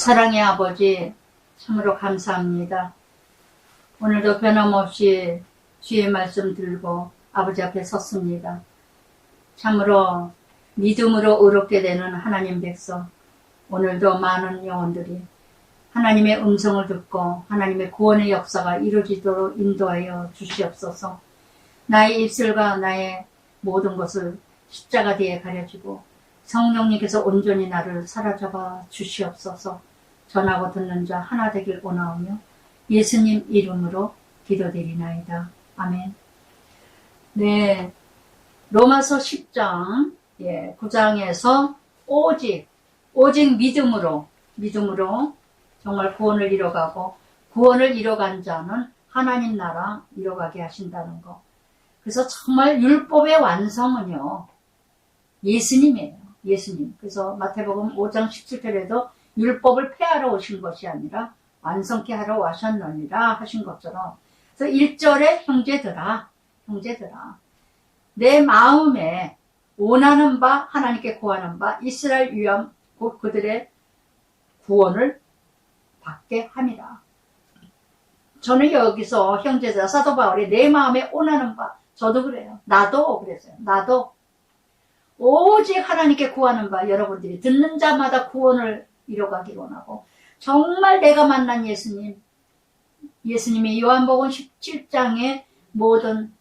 사랑의 아버지, 참으로 감사합니다. 오늘도 변함없이 주의 말씀 들고 아버지 앞에 섰습니다. 참으로 믿음으로 의롭게 되는 하나님 백성, 오늘도 많은 영혼들이 하나님의 음성을 듣고 하나님의 구원의 역사가 이루어지도록 인도하여 주시옵소서. 나의 입술과 나의 모든 것을 십자가 뒤에 가려지고 성령님께서 온전히 나를 사로잡아 주시옵소서. 전하고 듣는 자 하나 되길 원하오며 예수님 이름으로 기도드리나이다. 아멘. 네, 로마서 10장 9장에서 오직 믿음으로 정말 구원을 이뤄가고 구원을 이뤄간 자는 하나님 나라 이뤄가게 하신다는 거. 그래서 정말 율법의 완성은요, 예수님이에요. 예수님. 그래서 마태복음 5장 17절에도 율법을 폐하러 오신 것이 아니라 완성케 하러 와셨느니라 하신 것처럼, 그래서 1절에 형제들아 내 마음에 원하는 바 하나님께 구하는 바 이스라엘 위함 곧 그들의 구원을 받게 함이라. 저는 여기서 형제들아, 사도 바울이 내 마음에 원하는 바, 저도 그래요. 나도 그랬어요. 나도 오직 하나님께 구하는 바, 여러분들이 듣는 자마다 구원을 이뤄가기 원하고, 정말 내가 만난 예수님이 요한복음 17장에 모든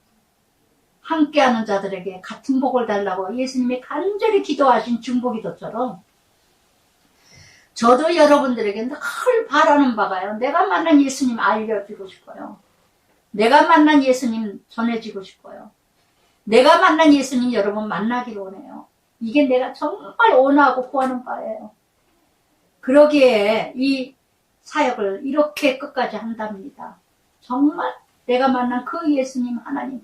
함께하는 자들에게 같은 복을 달라고 예수님이 간절히 기도하신 중보기도처럼, 저도 여러분들에게 늘 바라는 바가요, 내가 만난 예수님 알려주고 싶어요. 내가 만난 예수님 전해지고 싶어요. 내가 만난 예수님 여러분 만나기를 원해요. 이게 내가 정말 원하고 구하는 바예요. 그러기에 이 사역을 이렇게 끝까지 한답니다. 정말 내가 만난 그 예수님 하나님,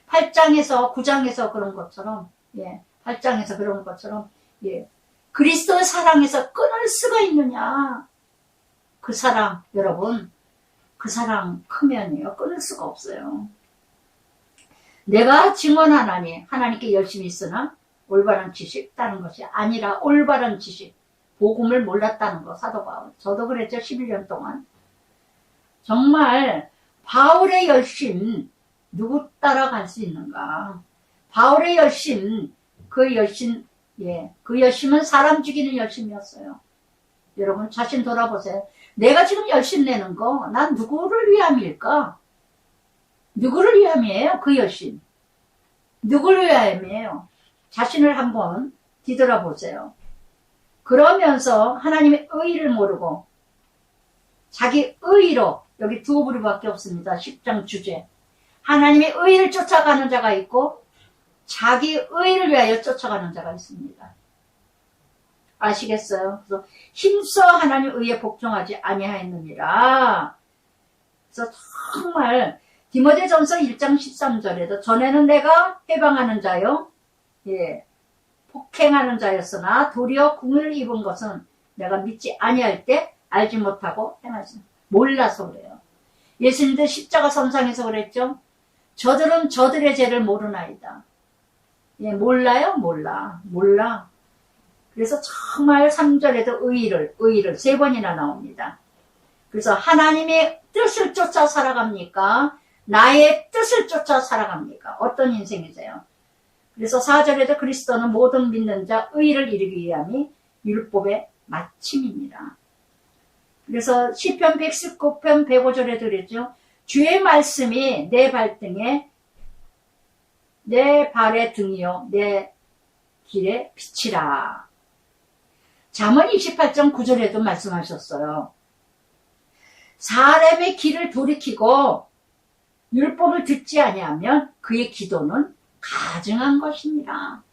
8장에서 9장에서 그런 것처럼, 8장에서 그런 것처럼, 그리스도의 사랑에서 끊을 수가 있느냐. 그 사랑, 여러분, 그 사랑 크면요, 끊을 수가 없어요. 내가 증언하나니 하나님께 열심히 있으나 올바른 지식 따는 것이 아니라 올바른 지식, 복음을 몰랐다는 거. 사도 바울, 저도 그랬죠. 11년 동안. 정말 바울의 열심 누구 따라갈 수 있는가. 바울의 열심, 그 열심은 사람 죽이는 열심이었어요. 여러분 자신 돌아보세요. 내가 지금 열심 내는 거, 난 누구를 위함일까? 누구를 위함이에요? 그 열심. 누구를 위함이에요? 자신을 한번 뒤돌아보세요. 그러면서 하나님의 의의를 모르고 자기 의의로, 여기 두 부류밖에 없습니다. 10장 주제. 하나님의 의의를 쫓아가는 자가 있고 자기 의의를 위하여 쫓아가는 자가 있습니다. 아시겠어요? 그래서 힘써 하나님 의에 복종하지 아니하였느니라. 그래서 정말 디모데전서 1장 13절에도 전에는 내가 해방하는 자요, 폭행하는 자였으나 도리어 궁을 입은 것은 내가 믿지 아니할 때 알지 못하고 행하지 몰라서 그래요. 예수님도 십자가 선상에서 그랬죠. 저들은 저들의 죄를 모르나이다. 몰라요? 몰라. 그래서 정말 3절에도 의의를 3번이나 나옵니다. 그래서 하나님의 뜻을 쫓아 살아갑니까? 나의 뜻을 쫓아 살아갑니까? 어떤 인생이세요? 그래서 4절에도 그리스도는 모든 믿는 자 의의를 이루기 위함이 율법의 마침입니다. 그래서 시편 119편 105절에도 그랬죠. 주의 말씀이 내 발등에, 내 발의 등이요 내 길의 빛이라. 잠언 28장 9절에도 말씀하셨어요. 사람의 길을 돌이키고 율법을 듣지 아니하면 그의 기도는 가증한 것입니다.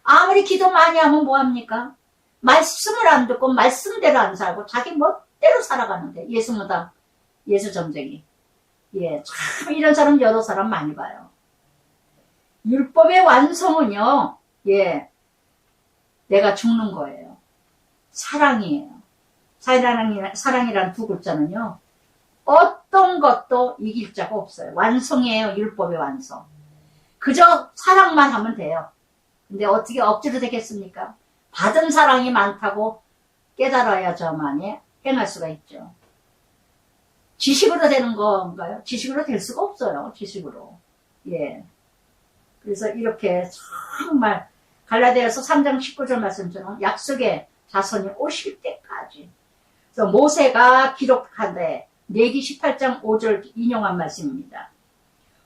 아무리 기도 많이 하면 뭐합니까? 말씀을 안 듣고 말씀대로 안 살고 자기 멋대로 살아가는데, 예수 점쟁이. 참 이런 사람 여러 사람 많이 봐요. 율법의 완성은요, 내가 죽는 거예요. 사랑이에요. 사랑이란 두 글자는요, 어떤 것도 이길 자가 없어요. 완성이에요. 율법의 완성. 그저 사랑만 하면 돼요. 근데 어떻게 억지로 되겠습니까? 받은 사랑이 많다고 깨달아야저만이 행할 수가 있죠. 지식으로 되는 건가요? 지식으로 될 수가 없어요. 지식으로. 예. 그래서 이렇게 정말 갈라디아서 3장 19절 말씀처럼 약속의 자손이 오실 때까지. 그래서 모세가 기록한데 레기 18장 5절 인용한 말씀입니다.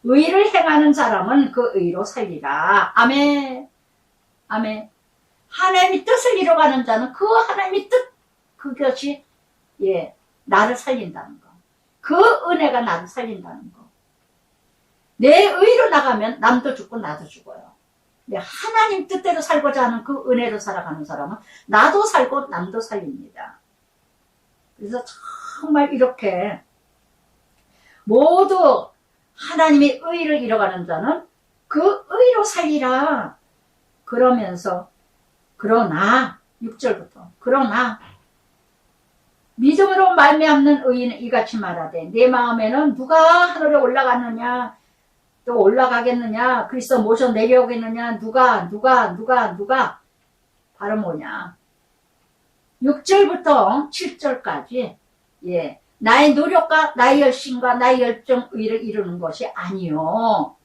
의를 행하는 사람은 그 의로 살리라. 아멘. 아멘. 하나님의 뜻을 이뤄가는 자는 그 하나님의 뜻, 그것이, 예, 나를 살린다는 거. 그 은혜가 나를 살린다는 거. 내 의로 나가면 남도 죽고 나도 죽어요. 근데 하나님 뜻대로 살고자 하는 그 은혜로 살아가는 사람은 나도 살고 남도 살립니다. 그래서 정말 이렇게 모두 하나님의 의를 이뤄가는 자는 그 의로 살리라. 그러면서 그러나 6절부터 그러나 믿음으로 말미암는 의인은 이같이 말하되 내 마음에는 누가 하늘에 올라갔느냐 또 올라가겠느냐 그리스도 모셔 내려오겠느냐 누가 바로 뭐냐 6절부터 7절까지 예 나의 노력과 나의 열심과 나의 열정 의를 이루는 것이 아니요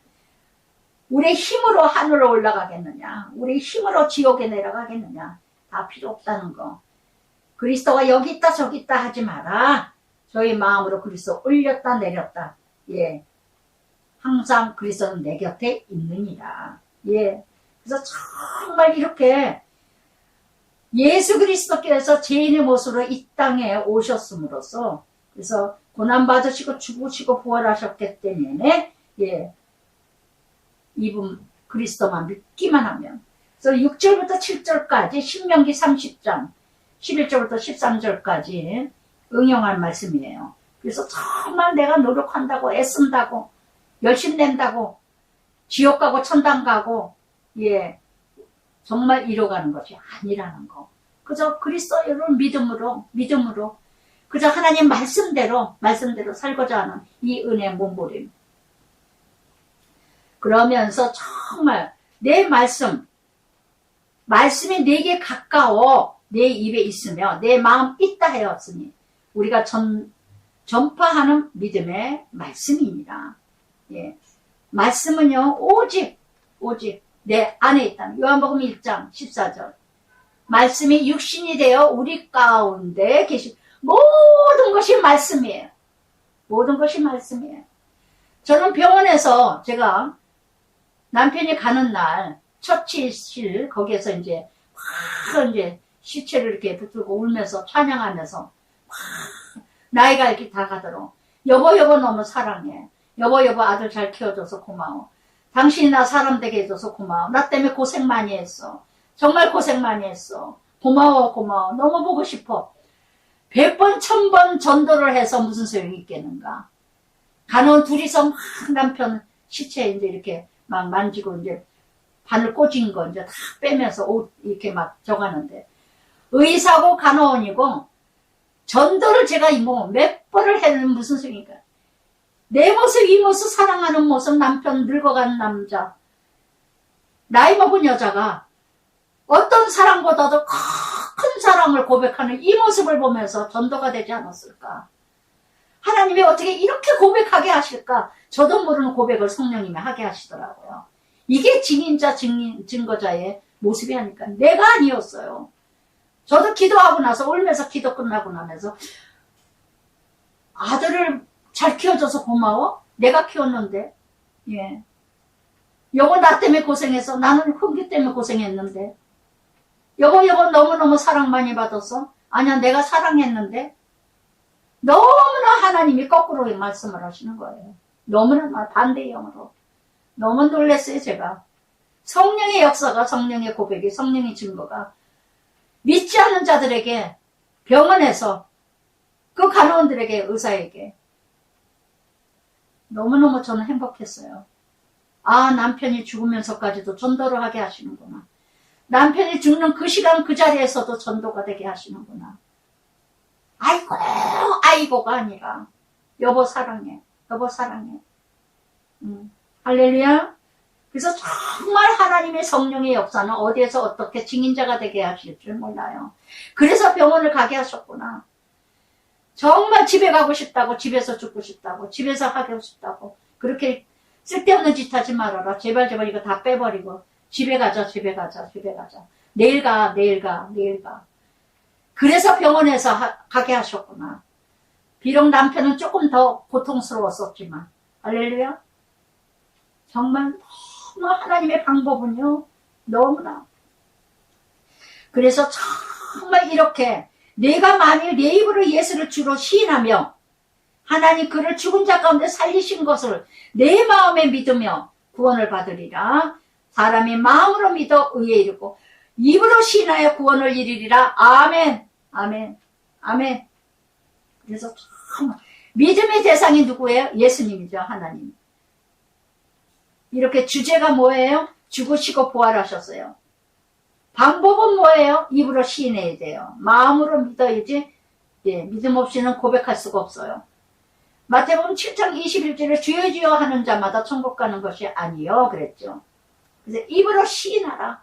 우리의 힘으로 하늘로 올라가겠느냐 우리의 힘으로 지옥에 내려가겠느냐 다 필요 없다는 거 그리스도가 여기 있다 저기 있다 하지 마라 저희 마음으로 그리스도 올렸다 내렸다 예 항상 그리스도는 내 곁에 있느니라 예 그래서 정말 이렇게 예수 그리스도께서 죄인의 모습으로 이 땅에 오셨음으로써 그래서 고난받으시고 죽으시고 부활하셨기 때문에 예 이분 그리스도만 믿기만 하면 그래서 6절부터 7절까지 신명기 30장 11절부터 13절까지 응용할 말씀이에요. 그래서 정말 내가 노력한다고 애쓴다고 열심 낸다고 지옥 가고 천당 가고 예 정말 이뤄가는 것이 아니라는 거. 그저 그리스도를 믿음으로 그저 하나님 말씀대로 살고자 하는 이 은혜의 몸부림. 그러면서 정말 내 말씀이 내게 가까워 내 입에 있으며 내 마음 있다 하였으니 우리가 전파하는 믿음의 말씀입니다. 예. 말씀은요 오직 내 안에 있다는 요한복음 1장 14절 말씀이 육신이 되어 우리 가운데 계신 모든 것이 말씀이에요. 모든 것이 말씀이에요. 저는 병원에서 제가 남편이 가는 날 처치실 거기에서 이제 시체를 이렇게 붙들고 울면서 찬양하면서 나이가 이렇게 다 가도록 여보 너무 사랑해. 여보 아들 잘 키워줘서 고마워. 당신이 나 사람 되게 해줘서 고마워. 나 때문에 고생 많이 했어. 정말 고생 많이 했어. 고마워 너무 보고 싶어. 100번 1000번 전도를 해서 무슨 소용이 있겠는가. 간호원 둘이서 막 남편 시체 이제 이렇게 막 만지고 이제 바늘 꽂은 거 이제 다 빼면서 옷 이렇게 막 저가는데 의사고 간호원이고 전도를 제가 몇 번을 했는 무슨 소용인가. 내 모습 이 모습 사랑하는 모습 남편 늙어간 남자 나이 먹은 여자가 어떤 사랑보다도 큰 사랑을 고백하는 이 모습을 보면서 전도가 되지 않았을까. 하나님이 어떻게 이렇게 고백하게 하실까. 저도 모르는 고백을 성령님이 하게 하시더라고요. 이게 증거자의 모습이 아닐까. 내가 아니었어요. 저도 기도하고 나서 울면서 기도 끝나고 나면서 아들을 잘 키워줘서 고마워? 내가 키웠는데. 예. 여보 나 때문에 고생해서 나는 흥기 때문에 고생했는데. 여보 너무너무 사랑 많이 받았어? 아니야 내가 사랑했는데. 너무나 하나님이 거꾸로 말씀을 하시는 거예요. 너무나 반대의 영으로. 너무 놀랐어요 제가. 성령의 역사가 성령의 고백이 성령의 증거가 믿지 않는 자들에게 병원에서 그 간호원들에게 의사에게 너무너무 저는 행복했어요. 아 남편이 죽으면서까지도 전도를 하게 하시는구나. 남편이 죽는 그 시간 그 자리에서도 전도가 되게 하시는구나. 아이고가 아니라 여보 사랑해. 할렐루야. 그래서 정말 하나님의 성령의 역사는 어디에서 어떻게 증인자가 되게 하실 줄 몰라요. 그래서 병원을 가게 하셨구나. 정말 집에 가고 싶다고, 집에서 죽고 싶다고, 집에서 하고 싶다고, 그렇게 쓸데없는 짓 하지 말아라. 제발 제발 이거 다 빼버리고 집에 가자, 집에 가자, 집에 가자. 내일 가, 내일 가, 내일 가. 그래서 병원에서 가게 하셨구나. 비록 남편은 조금 더 고통스러웠었지만, 할렐루야. 정말 너무 하나님의 방법은요, 너무나. 그래서 정말 이렇게 내가 만일 내 입으로 예수를 주로 시인하며 하나님 그를 죽은 자 가운데 살리신 것을 내 마음에 믿으며 구원을 받으리라. 사람이 마음으로 믿어 의에 이르고 입으로 시인하여 구원을 이루리라. 아멘, 아멘, 아멘. 그래서 정말 믿음의 대상이 누구예요? 예수님이죠. 하나님. 이렇게 주제가 뭐예요? 죽으시고 부활하셨어요. 방법은 뭐예요? 입으로 시인해야 돼요. 마음으로 믿어야지. 예, 믿음 없이는 고백할 수가 없어요. 마태복음 7장 21절에 주여 주여 하는 자마다 천국 가는 것이 아니요 그랬죠. 그래서 입으로 시인하라.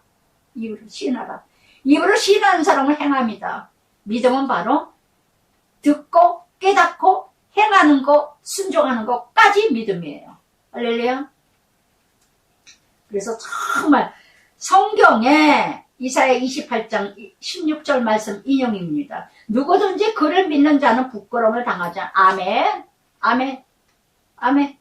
입으로 시인하라. 입으로 시인하는 사람은 행함이다. 믿음은 바로 듣고 깨닫고 행하는 거, 순종하는 것까지 믿음이에요. 할렐루야. 그래서 정말 성경에 이사야 28장 16절 말씀 인용입니다. 누구든지 그를 믿는 자는 부끄러움을 당하지 않아. 아멘, 아멘, 아멘.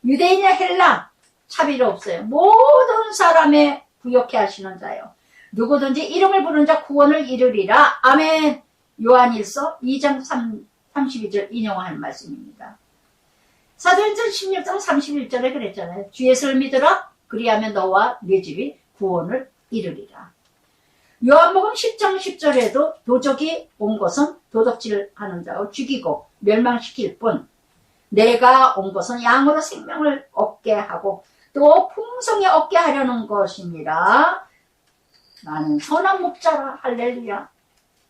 유대인이나 헬라 차별 없어요. 모든 사람의 부욕해 하시는 자요. 누구든지 이름을 부르는 자 구원을 이루리라. 아멘. 요한일서 2장 32절 인용하는 말씀입니다. 사도행전 16장 31절에 그랬잖아요. 주 예수를 믿으라. 그리하면 너와 네 집이 구원을 이루리라. 요한복음 10장 10절에도 도적이 온 것은 도둑질하는 자を죽이고 멸망시킬 뿐 내가 온 것은 양으로 생명을 얻게 하고 또 풍성히 얻게 하려는 것이니라. 나는 선한 목자라. 할렐루야.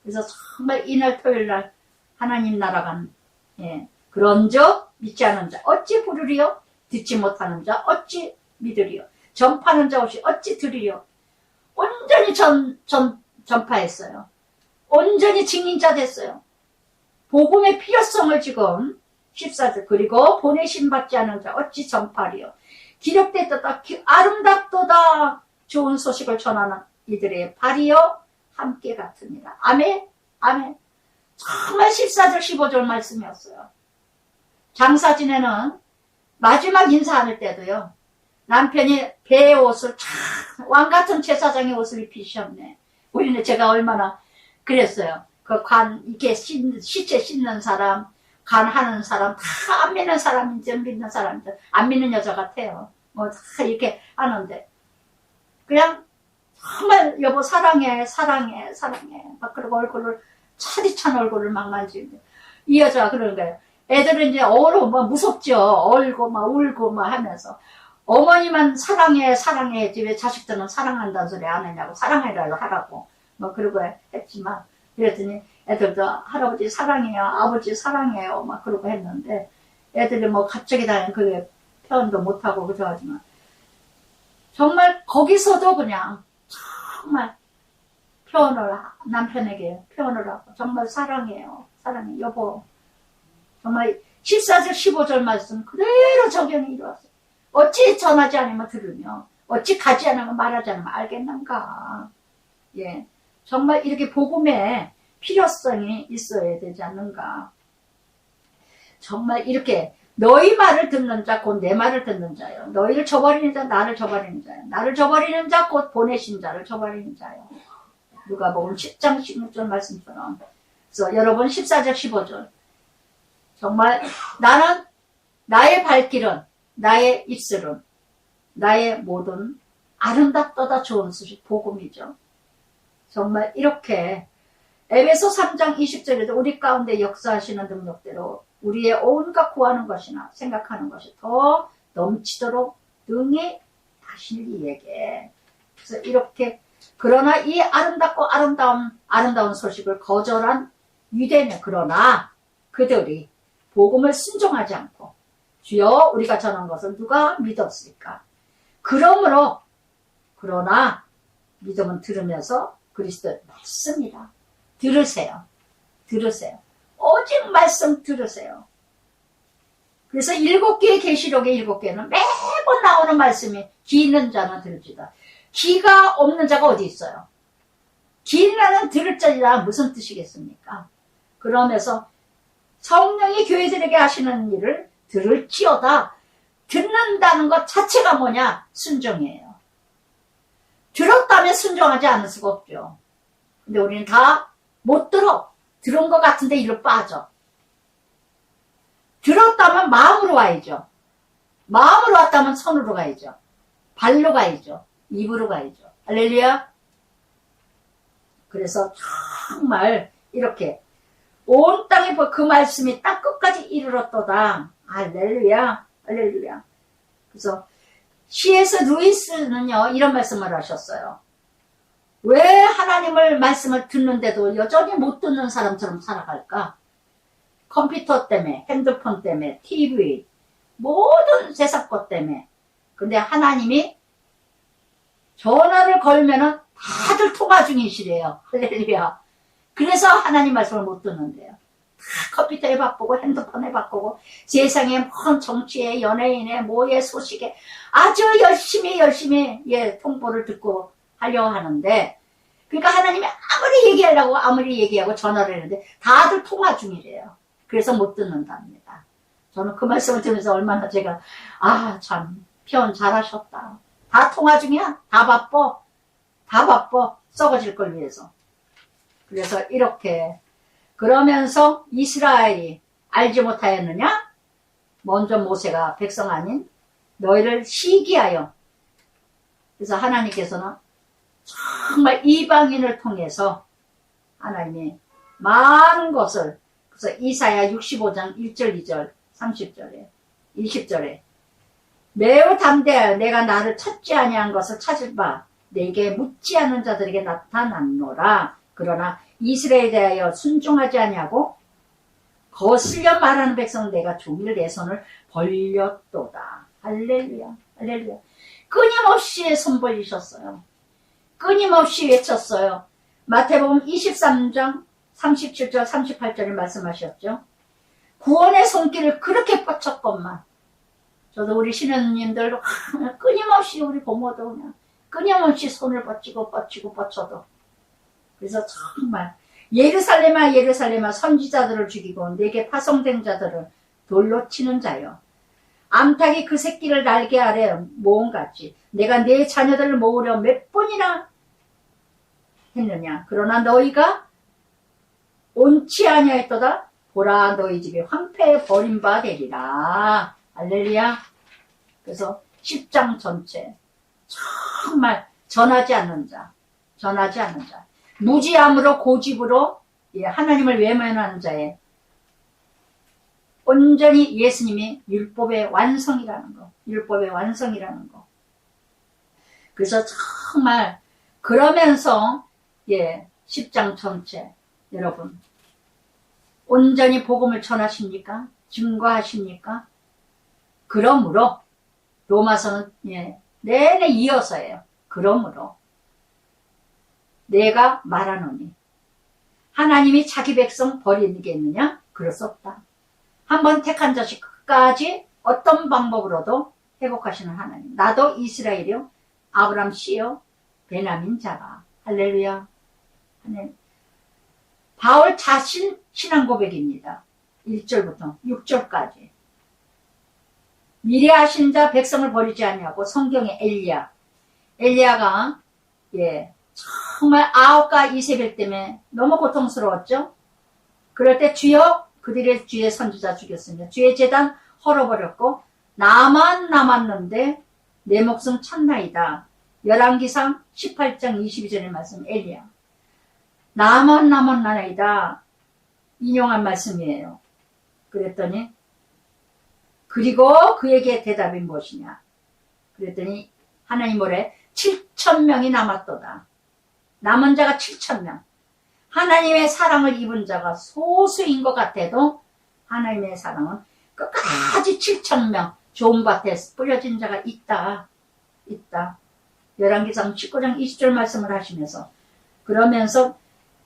그래서 정말 이날 토요일날 하나님 나라가 그런즉 믿지 않은 자 어찌 부르리요? 듣지 못하는 자 어찌 믿으리요? 전파하는 자 없이 어찌 들으리요? 온전히 전파했어요. 온전히 증인자 됐어요. 복음의 필요성을 지금 14절 그리고 보내심 받지 않은 자 어찌 전파리요? 기록되도다 아름답도다 좋은 소식을 전하는 이들의 발이요 함께 같으니라. 아멘, 아멘. 정말 14절 15절 말씀이었어요. 장사 지내는 마지막 인사할 때도요. 남편이 배의 옷을 왕같은 제사장의 옷을 입히셨네. 우리는 제가 얼마나 그랬어요. 그 간 이렇게 시체 씻는 사람, 간 하는 사람 다 안 믿는 사람인지 믿는 사람인지 안 믿는 여자 같아요. 뭐 다 이렇게 하는데 그냥 정말 여보 사랑해 사랑해 사랑해 막 그러고 얼굴을 차디찬 얼굴을 막 만지는데 이 여자가 그러는 거예요. 애들은 이제 어로 뭐 무섭죠. 얼고 막 울고 막 하면서 어머니만 사랑해 사랑해 왜 자식들은 사랑한다는 소리 안 하냐고 사랑해라고 하라고 뭐 그러고 했지만 그랬더니 애들도 할아버지 사랑해요 아버지 사랑해요 막 그러고 했는데 애들이 뭐 갑자기 다 그게 표현도 못하고 그러지만 정말 거기서도 그냥 정말 표현을 남편에게 표현을 하고 정말 사랑해요 사랑해 여보 정말 14절 15절 말씀 그대로 적용이 이루었어요. 어찌 전하지 않으면 들으며 어찌 가지 않으면 말하지 않으면 알겠는가. 예, 정말 이렇게 복음의 필요성이 있어야 되지 않는가. 정말 이렇게 너희 말을 듣는 자 곧 내 말을 듣는 자요. 너희를 저버리는 자 나를 저버리는 자요. 나를 저버리는 자 곧 보내신 자를 저버리는 자요. 누가복음 10장 16절 말씀처럼. 그래서 여러분 14절 15절 정말 나는 나의 발길은 나의 입술은 나의 모든 아름답도다 좋은 소식 복음이죠. 정말 이렇게 에베소 3장 20절에도 우리 가운데 역사하시는 능력대로 우리의 온갖 구하는 것이나 생각하는 것이 더 넘치도록 능히 하실 이에게 그래서 이렇게 그러나 이 아름답고 아름다운 소식을 거절한 유대인은 그러나 그들이 복음을 순종하지 않고 주여 우리가 전한 것을 누가 믿었을까? 그러나 믿음은 들으면서 그리스도 믿습니다. 들으세요. 오직 말씀 들으세요. 그래서 7개의 계시록의 7개는 매번 나오는 말씀이 귀 있는 자는 들을지다. 귀가 없는 자가 어디 있어요? 귀 있는 자는 들을 자리라 무슨 뜻이겠습니까? 그러면서 성령이 교회들에게 하시는 일을 들을지어다. 듣는다는 것 자체가 뭐냐? 순종이에요. 들었다면 순종하지 않을 수가 없죠. 근데 우리는 다 못 들어. 들은 것 같은데 이리로 빠져. 들었다면 마음으로 와야죠. 마음으로 왔다면 손으로 가야죠. 발로 가야죠. 입으로 가야죠. 할렐루야. 그래서 정말 이렇게 온 땅에 그 말씀이 딱 끝까지 이르렀도다. 할렐루야. 할렐루야. 그래서 C.S. 루이스는요 이런 말씀을 하셨어요. 왜 하나님을 말씀을 듣는데도 여전히 못 듣는 사람처럼 살아갈까? 컴퓨터 때문에, 핸드폰 때문에, TV, 모든 세상 것 때문에. 근데 하나님이 전화를 걸면은 다들 통화 중이시래요. 할렐루야. 그래서 하나님 말씀을 못 듣는데요. 다 컴퓨터에 바쁘고 핸드폰에 바쁘고 세상에 뭔 정치에 연예인에 뭐에 소식에 아주 열심히 예, 통보를 듣고 하려고 하는데 그러니까 하나님이 아무리 얘기하고 전화를 했는데 다들 통화 중이래요. 그래서 못 듣는답니다. 저는 그 말씀을 들으면서 얼마나 제가 참 표현 잘하셨다. 다 통화 중이야. 다 바빠. 썩어질 걸 위해서. 그래서 이렇게 그러면서 이스라엘이 알지 못하였느냐? 먼저 모세가 백성 아닌 너희를 시기하여. 그래서 하나님께서는 정말 이방인을 통해서 하나님이 많은 것을 그래서 이사야 65장 1절 2절 30절에 20절에 매우 담대하여 내가 나를 찾지 아니한 것을 찾을 바 내게 묻지 않는 자들에게 나타났노라. 그러나 이스라엘에 대하여 순종하지 아니하고 거슬려 말하는 백성은 내가 종일 내 손을 벌렸도다. 할렐루야. 할렐루야. 끊임없이 손 벌리셨어요. 끊임없이 외쳤어요. 마태복음 23장 37절 38절에 말씀하셨죠. 구원의 손길을 그렇게 뻗쳤건만 저도 우리 신현님들 끊임없이 우리 고모도 그냥 끊임없이 손을 뻗쳐도 그래서 정말 예루살렘아 선지자들을 죽이고 내게 파송된 자들을 돌로 치는 자여 암탉이 그 새끼를 날개 아래 모음같이 내가 내 자녀들을 모으려 몇 번이나 했느냐. 그러나 너희가 옳지 아니하였도다. 보라 너희 집이 황폐에 버림바 되리라. 할렐루야. 그래서 10장 전체 정말 전하지 않는 자 무지함으로 고집으로 하나님을 외면하는 자의 온전히 예수님이 율법의 완성이라는 거. 그래서 정말 그러면서 10장 전체 여러분 온전히 복음을 전하십니까? 증거하십니까? 그러므로 로마서는 내내 이어서예요. 그러므로 내가 말하노니 하나님이 자기 백성 버리겠느냐? 그럴 수 없다. 한번 택한 자식 끝까지 어떤 방법으로도 회복하시는 하나님. 나도 이스라엘이요 아브람 씨요 베냐민 자가. 할렐루야. 바울 자신 신앙 고백입니다. 1절부터 6절까지. 미래하신 자 백성을 버리지 아니하고 성경의 엘리야가 정말 아합과 이세벨 때문에 너무 고통스러웠죠. 그럴 때 주여 그들의 주의 선지자 죽였습니다. 주의 제단 헐어버렸고 나만 남았는데 내 목숨 쳤나이다. 열왕기상 18장 22절의 말씀 엘리야. 나만 남았나이다. 인용한 말씀이에요. 그랬더니 그리고 그에게 대답이 무엇이냐. 그랬더니 하나님 뭐래? 7,000명이 남았도다. 남은 자가 7,000명. 하나님의 사랑을 입은 자가 소수인 것 같아도 하나님의 사랑은 끝까지 7,000명 좋은 밭에 뿌려진 자가 있다. 열왕기상 19장 20절 말씀을 하시면서 그러면서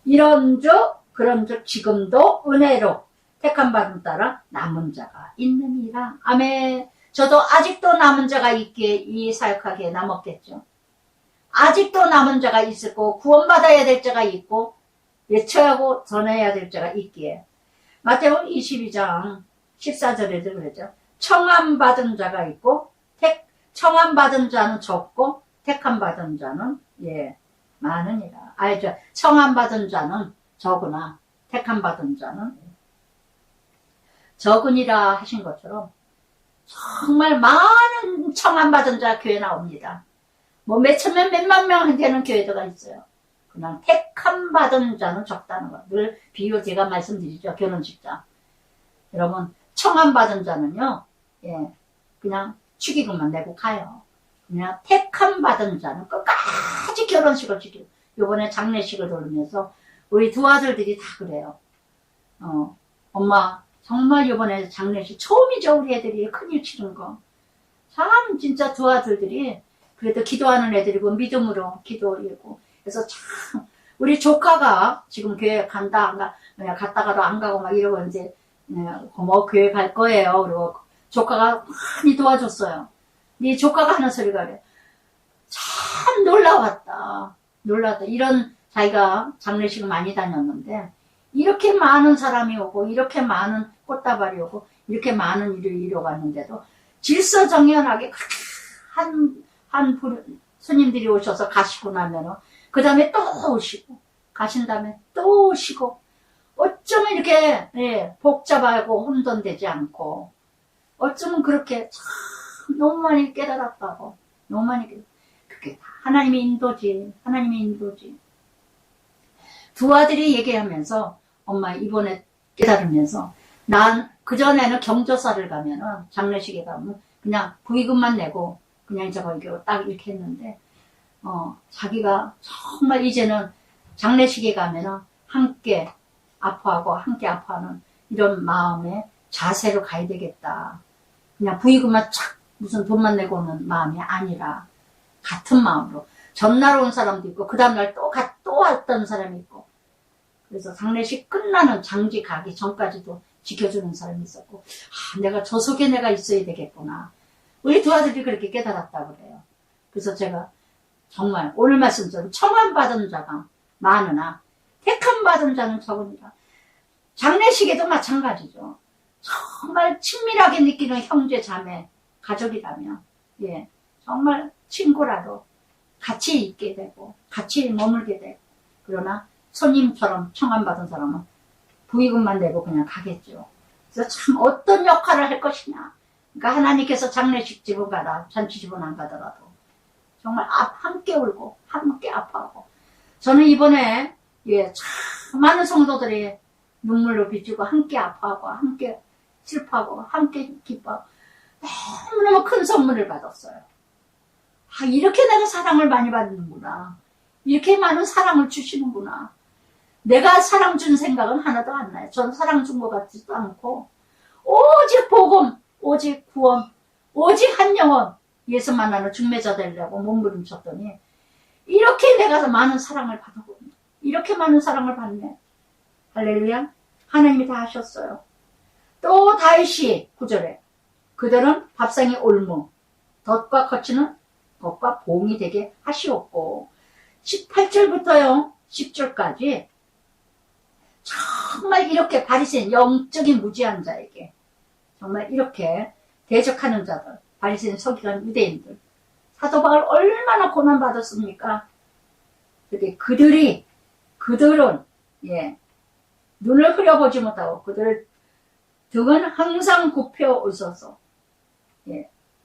이런즉 그런즉 지금도 은혜로 택함 받은 따라 남은 자가 있느니라. 아멘. 저도 아직도 남은 자가 있기에 이 사역하기에 남았겠죠. 아직도 남은 자가 있었고 구원받아야 될 자가 있고 외쳐하고 전해야 될 자가 있기에 마태복음 22장 14절에도 그러죠. 청함 받은 자가 있고 청함 받은 자는 적고 택함 받은 자는 많으니라. 알죠? 청함 받은 자는 적으나 택함 받은 자는 적으니라 하신 것처럼 정말 많은 청함 받은 자 교회 나옵니다. 뭐 몇천명 몇만 명 되는 교회도가 있어요. 그냥 택함 받은 자는 적다는 거. 늘 비유 제가 말씀드리죠. 결혼식장. 여러분 청함 받은 자는요. 그냥 축의금만 내고 가요. 그냥 택함 받은 자는 끝까지 결혼식을 지키고 요번에 장례식을 돌리면서 우리 두 아들들이 다 그래요. 엄마 정말 요번에 장례식 처음이죠. 우리 애들이 큰일 치른 거. 참 진짜 두 아들들이 그래도 기도하는 애들이고 믿음으로 기도하고 그래서 참 우리 조카가 지금 교회 간다 안 가, 갔다가도 안 가고 막 이러고 이제 뭐 교회 갈 거예요. 그리고 조카가 많이 도와줬어요. 네 조카가 하는 소리가 그래. 참 놀라웠다. 이런 자기가 장례식을 많이 다녔는데 이렇게 많은 사람이 오고 이렇게 많은 꽃다발이 오고 이렇게 많은 일을 이뤄갔는데도 질서정연하게 한 손님들이 오셔서 가시고 나면은 그 다음에 또 오시고 가신 다음에 또 오시고 어쩌면 이렇게 복잡하고 혼돈되지 않고 어쩌면 그렇게 참 너무 많이 깨달았다고 너무 많이 그게 하나님의 인도지. 두 아들이 얘기하면서 엄마 이번에 깨달으면서 난 그전에는 경조사를 가면은 장례식에 가면 그냥 부의금만 내고 그냥 저거 딱 이렇게 했는데 자기가 정말 이제는 장례식에 가면은 함께 아파하고 함께 아파하는 이런 마음의 자세로 가야 되겠다. 그냥 부의금만 착 무슨 돈만 내고 오는 마음이 아니라 같은 마음으로 전날 온 사람도 있고 그 다음날 또 왔던 사람이 있고 그래서 장례식 끝나는 장지 가기 전까지도 지켜주는 사람이 있었고 내가 저 속에 내가 있어야 되겠구나. 우리 두 아들이 그렇게 깨달았다고 그래요. 그래서 제가 정말 오늘 말씀처럼 청함 받은 자가 많으나 택함 받은 자는 적으니라. 장례식에도 마찬가지죠. 정말 친밀하게 느끼는 형제 자매 가족이라면 정말 친구라도 같이 있게 되고 같이 머물게 되고 그러나 손님처럼 청함 받은 사람은 부의금만 내고 그냥 가겠죠. 그래서 참 어떤 역할을 할 것이냐. 그러니까 하나님께서 장례식 집은 가라 잔치 집은 안 가더라도 정말 함께 울고 함께 아파하고 저는 이번에 참 많은 성도들이 눈물로 비추고 함께 아파하고 함께 슬퍼하고 함께 기뻐하고 너무너무 큰 선물을 받았어요. 이렇게 내가 사랑을 많이 받는구나. 이렇게 많은 사랑을 주시는구나. 내가 사랑 준 생각은 하나도 안 나요. 전 사랑 준 것 같지도 않고 오직 복음, 오직 구원, 오직 한 영혼 예수 만나는 중매자 되려고 몸부림쳤더니 이렇게 내가 많은 사랑을 받았거든요. 이렇게 많은 사랑을 받네. 할렐루야. 하나님이 다 하셨어요. 또 다윗이 9절에 그들은 밥상의 올무 덫과 거치는 것과 봉이 되게 하시옵고 18절부터요 10절까지 정말 이렇게 바리새인 영적인 무지한 자에게 정말 이렇게 대적하는 자들 바리새인 서기관 유대인들 사도 바울 얼마나 고난받았습니까? 그들은 눈을 흐려보지 못하고 그들 등은 항상 굽혀 웃어서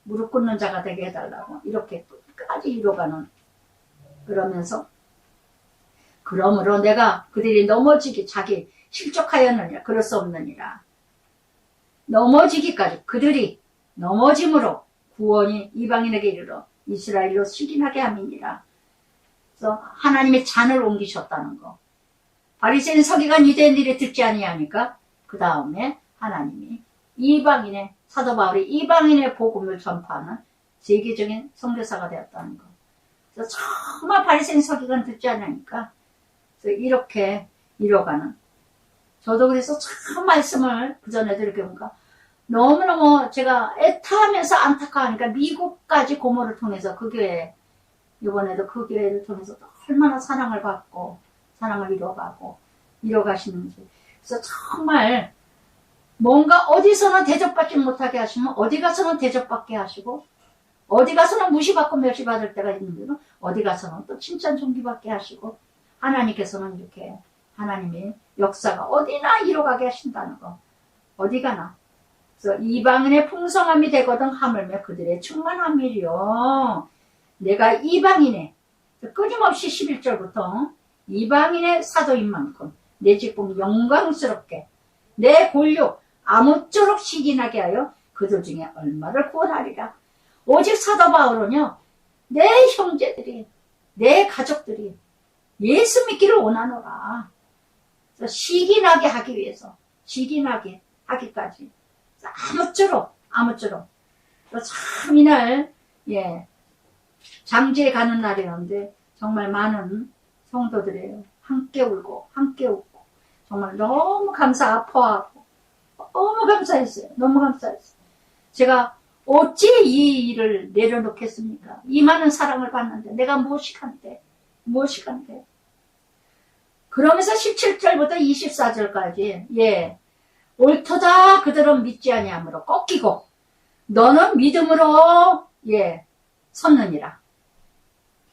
무릎 꿇는 자가 되게 해달라고 이렇게 끝까지 이뤄가는 그러면서 그러므로 내가 그들이 넘어지기 자기 실족하였느니라 그럴 수 없느니라 넘어지기까지 그들이 넘어짐으로 구원이 이방인에게 이르러 이스라엘로 시gin하게 함이니라. 그래서 하나님의 잔을 옮기셨다는 거 바리새인 서기관 유대인들이 듣지 아니하니까 그 다음에 하나님이 이방인의 사도 바울이 이방인의 복음을 전파하는 세계적인 선교사가 되었다는 거. 그래서 정말 바리새인 서기관 듣지 않으니까 그래서 이렇게 이뤄가는 저도 그래서 참 말씀을 그전에도 이렇게 보니까 너무너무 제가 애타하면서 안타까우니까 미국까지 고모를 통해서 그 교회, 이번에도 그 교회를 통해서 얼마나 사랑을 받고 사랑을 이뤄가시는지. 그래서 정말 뭔가 어디서는 대접받지 못하게 하시면 어디 가서는 대접받게 하시고, 어디 가서는 무시받고 멸시받을 때가 있는데도 어디 가서는 또 칭찬 존귀받게 하시고, 하나님께서는 이렇게 하나님의 역사가 어디나 이뤄가게 하신다는 거. 어디 가나. 그래서 이방인의 풍성함이 되거든 하물며 그들의 충만함이요. 내가 이방인의, 끊임없이 11절부터 이방인의 사도인 만큼 내 직분 영광스럽게 내 권력 아무쪼록 시기나게 하여 그들 중에 얼마를 구원하리라. 오직 사도 바울은요, 내 형제들이, 내 가족들이 예수 믿기를 원하노라. 시기나게 하기 위해서, 시기나게 하기까지. 아무쪼록. 참 이날, 장지에 가는 날이었는데, 정말 많은 성도들이에요. 함께 울고, 정말 너무 아파하고, 너무 감사했어요. 제가 어찌 이 일을 내려놓겠습니까? 이 많은 사랑을 받는데, 내가 무엇이간데. 그러면서 17절부터 24절까지, 옳도다 그들은 믿지 아니하므로 꺾이고, 너는 믿음으로, 섰느니라.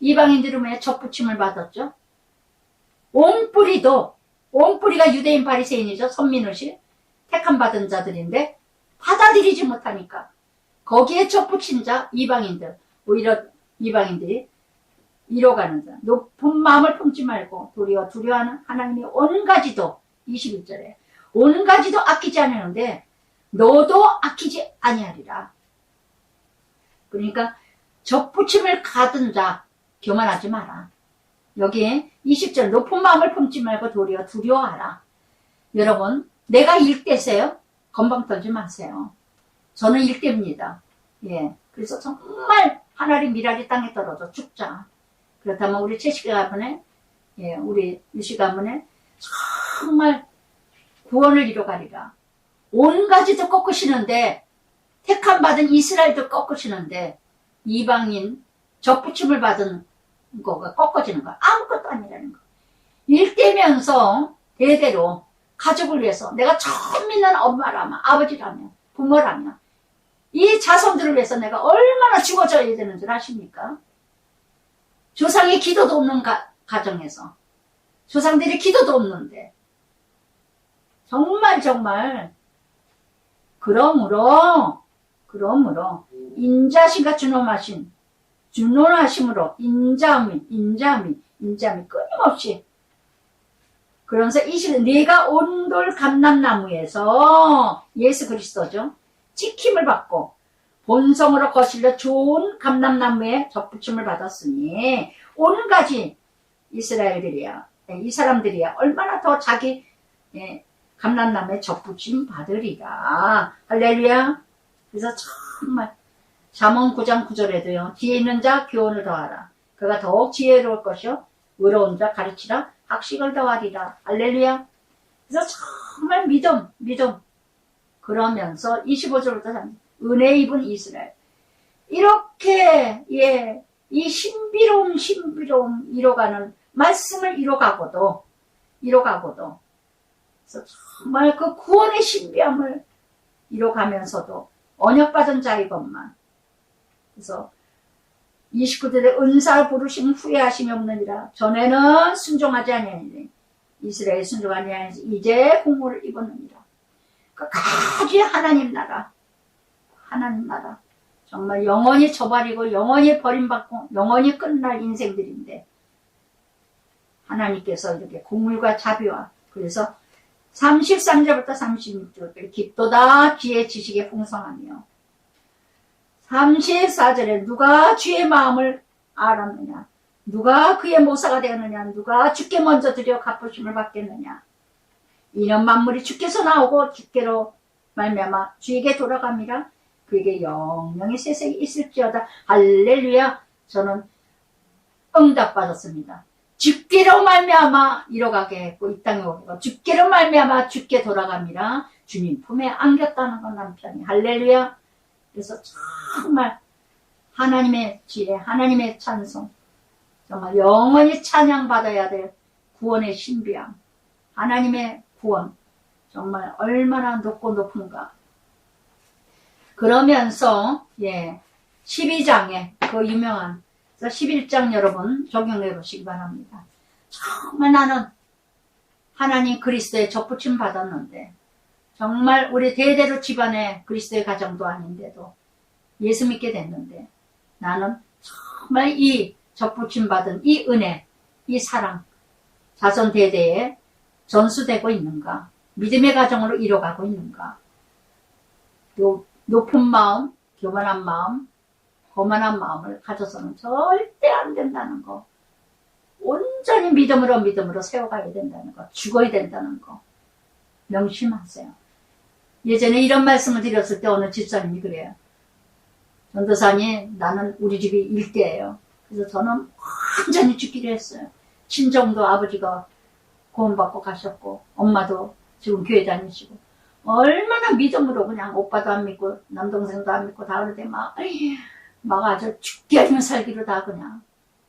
이방인들은 왜 접붙임을 받았죠? 옹뿌리가 유대인 바리새인이죠. 선민의식 택함 받은 자들인데 받아들이지 못하니까 거기에 접붙인 자 이방인들, 오히려 이방인들이 이뤄가는 자, 높은 마음을 품지 말고 도리어 두려워하는 하나님이 온가지도 21절에 온가지도 아끼지 않으는데 너도 아끼지 아니하리라. 그러니까 접붙임을 가든 자 교만하지 마라. 여기에 20절 높은 마음을 품지 말고 도리어 두려워하라. 여러분, 내가 일대세요? 건방 떨지 마세요. 저는 일대입니다. 그래서 정말 하나님 미랄이 땅에 떨어져 죽자. 그렇다면 우리 채식 가문에, 우리 유식 가문에 정말 구원을 이뤄가리라. 온 가지도 꺾으시는데, 택함 받은 이스라엘도 꺾으시는데, 이방인 접붙임을 받은 거가 꺾어지는 거 아무것도 아니라는 거. 일대면서 대대로 가족을 위해서 내가 처음 믿는 엄마라면, 아버지라면, 부모라면 이 자손들을 위해서 내가 얼마나 죽어져야 되는 줄 아십니까? 조상의 기도도 없는 가정에서 조상들이 기도도 없는데 정말 그러므로 인자심과 준론하심으로 인자함이 끊임없이. 그러면서 네가 온돌 감람나무에서 예수 그리스도죠. 찍힘을 받고 본성으로 거슬려 좋은 감람나무에 접붙임을 받았으니 온가지 이스라엘들이야, 이 사람들이야 얼마나 더 자기 감람나무에 접붙임 받으리라. 할렐루야. 그래서 정말 잠언 9장 9절에도요. 지혜 있는 자 교훈을 더하라. 그가 더욱 지혜로울 것이요 의로운 자 가르치라. 학식을 더하리라. 할렐루야. 그래서 정말 믿음. 그러면서 25절부터 은혜 입은 이스라엘. 이렇게 이 신비로움 이뤄가는 말씀을 이뤄가고도 그래서 정말 그 구원의 신비함을 이뤄가면서도 언약받은 자이건만. 그래서 29절에 은사 부르심 후회하심이 없느니라. 전에는 순종하지 아니하니 이스라엘 순종하지 아니하니 이제 공로를 입었느니라. 끝까지 하나님 나라 정말 영원히 저버리고 영원히 버림받고 영원히 끝날 인생들인데 하나님께서 이렇게 국물과 자비와 그래서 33절부터 36절 깊도다 지혜 지식의 풍성하며 34절에 누가 주의 마음을 알았느냐, 누가 그의 모사가 되었느냐, 누가 주께 먼저 드려 갚으심을 받겠느냐. 이는 만물이 주께서 나오고 주께로 말미암아 주에게 돌아갑니다. 그에게 영영의 세색이 있을지어다. 할렐루야. 저는 응답받았습니다. 죽기로 말미암아 이뤄가게 했고 이 땅에 오고 죽기로 말미암아 죽게 돌아갑니다. 주님 품에 안겼다는 건 남편이. 할렐루야. 그래서 정말 하나님의 지혜, 하나님의 찬송, 정말 영원히 찬양받아야 될 구원의 신비함, 하나님의 구원, 정말 얼마나 높고 높은가. 그러면서 12장에 그 유명한 11장 여러분 적용해 보시기 바랍니다. 정말 나는 하나님 그리스도의 접붙임 받았는데 정말 우리 대대로 집안에 그리스도의 가정도 아닌데도 예수 믿게 됐는데 나는 정말 이 접붙임 받은 이 은혜, 이 사랑 자손 대대에 전수되고 있는가, 믿음의 가정으로 이뤄가고 있는가. 높은 마음, 교만한 마음, 거만한 마음을 가져서는 절대 안 된다는 거. 온전히 믿음으로 세워가야 된다는 거. 죽어야 된다는 거. 명심하세요. 예전에 이런 말씀을 드렸을 때 어느 집사님이 그래요. 전도사님, 나는 우리 집이 일대예요. 그래서 저는 완전히 죽기로 했어요. 친정도 아버지가 구원받고 가셨고 엄마도 지금 교회 다니시고 얼마나 믿음으로 그냥 오빠도 안 믿고 남동생도 안 믿고 다 그러는데 막 아주 죽게 하면 살기로 다 그냥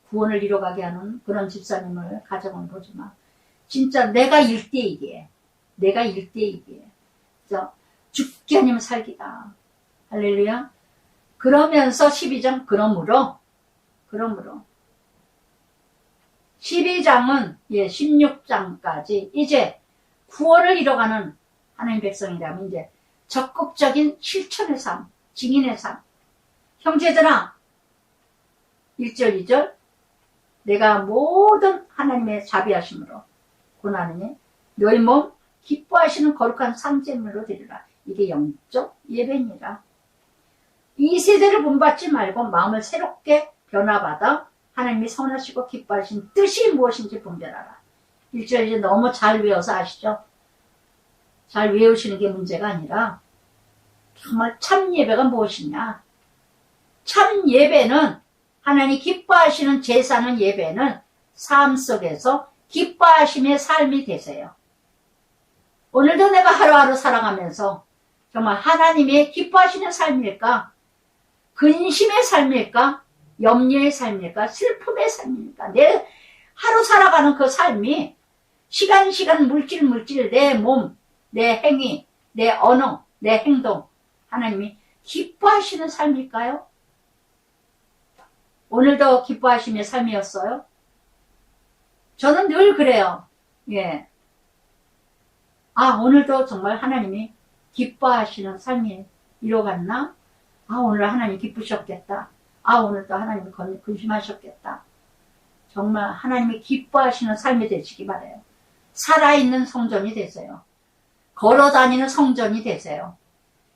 구원을 이뤄가게 하는 그런 집사님을 가정을 보지만 진짜 내가 일대이기에 그래서 죽게 아니면 살기다. 할렐루야. 그러면서 12장 그러므로 12장은 16장까지 이제 구원을 이뤄가는 하나님 백성이라면 이제 적극적인 실천의 삶, 증인의 삶. 형제들아, 1절, 2절 내가 모든 하나님의 자비하심으로 고난하니 너희 몸 기뻐하시는 거룩한 상제물로 드리라. 이게 영적 예배니라. 이 세대를 본받지 말고 마음을 새롭게 변화받아 하나님이 선하시고 기뻐하신 뜻이 무엇인지 분별하라. 1절 이제 너무 잘 외워서 아시죠? 잘 외우시는 게 문제가 아니라 정말 참 예배가 무엇이냐. 참 예배는 하나님 기뻐하시는 제사는 예배는 삶 속에서 기뻐하심의 삶이 되세요. 오늘도 내가 하루하루 살아가면서 정말 하나님의 기뻐하시는 삶일까? 근심의 삶일까? 염려의 삶일까? 슬픔의 삶일까? 내 하루 살아가는 그 삶이 시간 물질 내 몸, 내 행위, 내 언어, 내 행동 하나님이 기뻐하시는 삶일까요? 오늘도 기뻐하심의 삶이었어요? 저는 늘 그래요. 오늘도 정말 하나님이 기뻐하시는 삶이 이뤄갔나? 오늘 하나님 기쁘셨겠다. 오늘도 하나님이 근심하셨겠다. 정말 하나님이 기뻐하시는 삶이 되시기 바라요. 살아있는 성전이 되세요. 걸어다니는 성전이 되세요.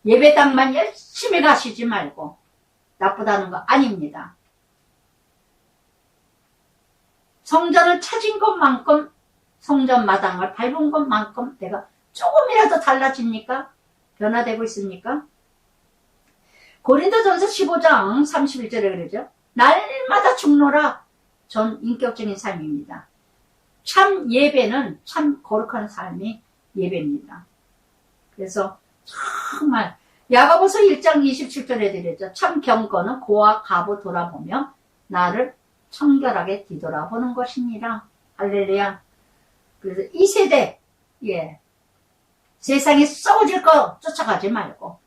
예배당만 열심히 가시지 말고 나쁘다는 거 아닙니다. 성전을 찾은 것만큼 성전 마당을 밟은 것만큼 내가 조금이라도 달라집니까? 변화되고 있습니까? 고린도전서 15장 31절에 그러죠. 날마다 죽노라. 전 인격적인 삶입니다. 참 예배는 참 거룩한 삶이 예배입니다. 그래서 정말 야고보서 1장 27절에 드렸죠. 참 경건은 고와 가부 돌아보며 나를 청결하게 뒤돌아보는 것이니라. 할렐루야. 그래서 이 세대 세상에 썩어질 거 쫓아가지 말고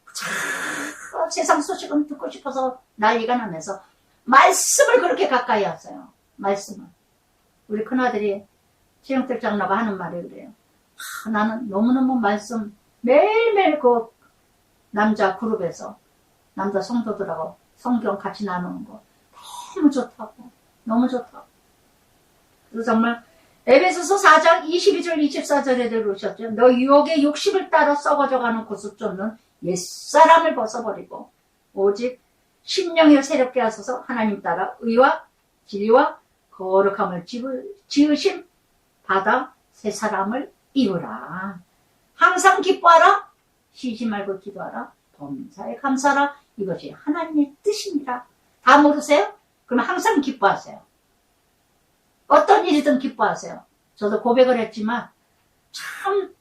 세상 소식은 듣고 싶어서 난리가 나면서 말씀을 그렇게 가까이 하세요. 말씀을. 우리 큰아들이 최영택 장로가 하는 말이 그래요. 나는 너무너무 말씀 매일매일 그 남자 그룹에서 남자 성도들하고 성경 같이 나누는 거 너무 좋다고. 너무 좋다고. 그래서 정말 에베소서 4장 22절 24절에 들으셨죠. 너 유혹의 욕심을 따라 썩어져가는 구습 쫓는 옛사람을 벗어버리고 오직 심령을 새롭게 하소서 하나님 따라 의와 진리와 거룩함을 지으심 받아 새 사람을 이루라. 항상 기뻐하라. 쉬지 말고 기도하라. 범사에 감사하라. 이것이 하나님의 뜻입니다. 다 모르세요? 그러면 항상 기뻐하세요. 어떤 일이든 기뻐하세요. 저도 고백을 했지만 참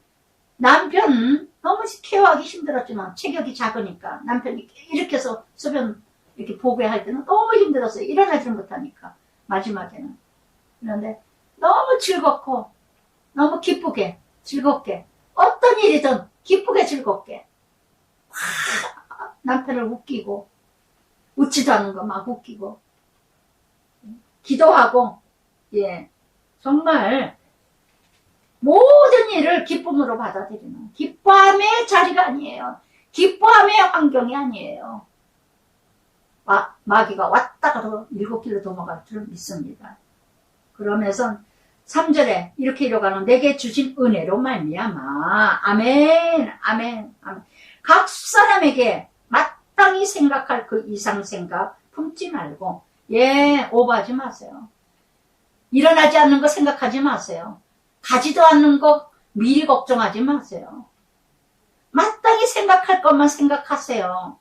남편 너무 케어하기 힘들었지만 체격이 작으니까 남편이 이렇게 해서 소변 이렇게 보게 할 때는 너무 힘들었어요. 일어나지를 못하니까 마지막에는. 그런데 너무 즐겁고 너무 기쁘게 즐겁게 어떤 일이든 기쁘게 즐겁게 남편을 웃기고 웃지도 않은 거 막 웃기고 기도하고 예 정말 모든 일을 기쁨으로 받아들이는 기뻐함의 자리가 아니에요. 기뻐함의 환경이 아니에요. 마귀가 왔다가도 7길로 도망갈 줄 믿습니다. 그러면서 3절에 이렇게 이뤄가는 내게 주신 은혜로 말미암아 아멘 아멘 아멘. 각 사람에게 마땅히 생각할 그 이상 생각 품지 말고 예 오버하지 마세요. 일어나지 않는 거 생각하지 마세요. 가지도 않는 거 미리 걱정하지 마세요. 마땅히 생각할 것만 생각하세요.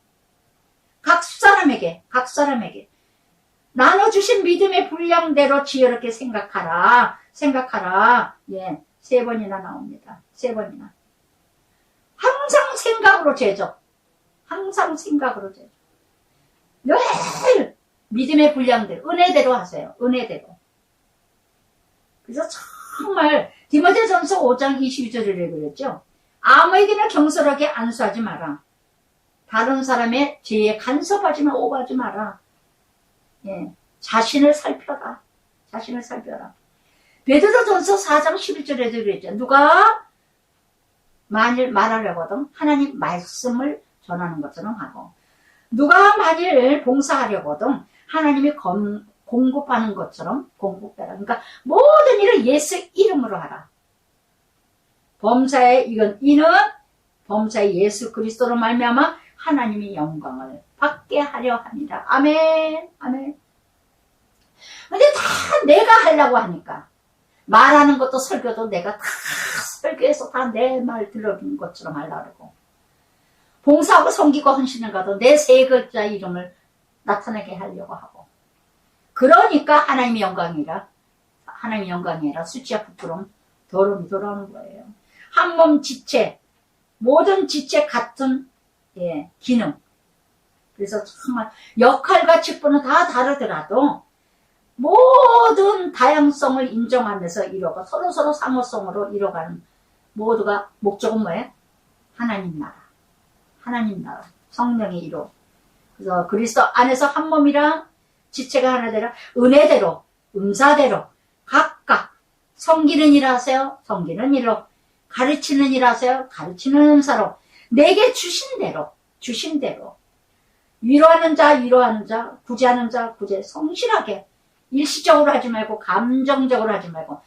각 사람에게 나눠주신 믿음의 분량대로 지혜롭게 생각하라. 예, 3번이나 나옵니다. 3번이나. 항상 생각으로 제적. 늘 믿음의 분량대로, 은혜대로 하세요. 은혜대로. 그래서 정말 디모데전서 5장 22절에 그랬죠. 아무에게나 경솔하게 안수하지 마라. 다른 사람의 죄에 간섭하지 마, 오버하지 마라. 예, 자신을 살펴라. 베드로전서 4장 11절에도 그랬죠. 누가 만일 말하려거든 하나님 말씀을 전하는 것처럼 하고 누가 만일 봉사하려거든 하나님이 공급하는 것처럼 공급해라. 그러니까 모든 일을 예수 이름으로 하라. 이는 범사의 예수 그리스도로 말미암아 하나님의 영광을 받게 하려 합니다. 아멘. 근데 다 내가 하려고 하니까 말하는 것도 설교도 내가 다 설교해서 다 내 말 들어주는 것처럼 하려고 봉사하고 섬기고 헌신을 가도 내 3글자 이름을 나타나게 하려고 하고 그러니까 하나님의 영광이라 수치와 부끄러움 더러움이 돌아오는 거예요. 한 몸 지체 모든 지체 같은 예, 기능. 그래서 정말 역할과 직분은 다 다르더라도 모든 다양성을 인정하면서 이뤄가 서로 상호성으로 이뤄가는 모두가 목적은 뭐예요? 하나님 나라 성령의 이루. 그래서 그리스도 안에서 한 몸이랑 지체가 하나 되라 은혜대로 은사대로 각각 섬기는 일 하세요. 섬기는 일로 가르치는 일 하세요. 가르치는 은사로 내게 주신 대로 위로하는 자 구제하는 자 구제 성실하게 일시적으로 하지 말고 감정적으로 하지 말고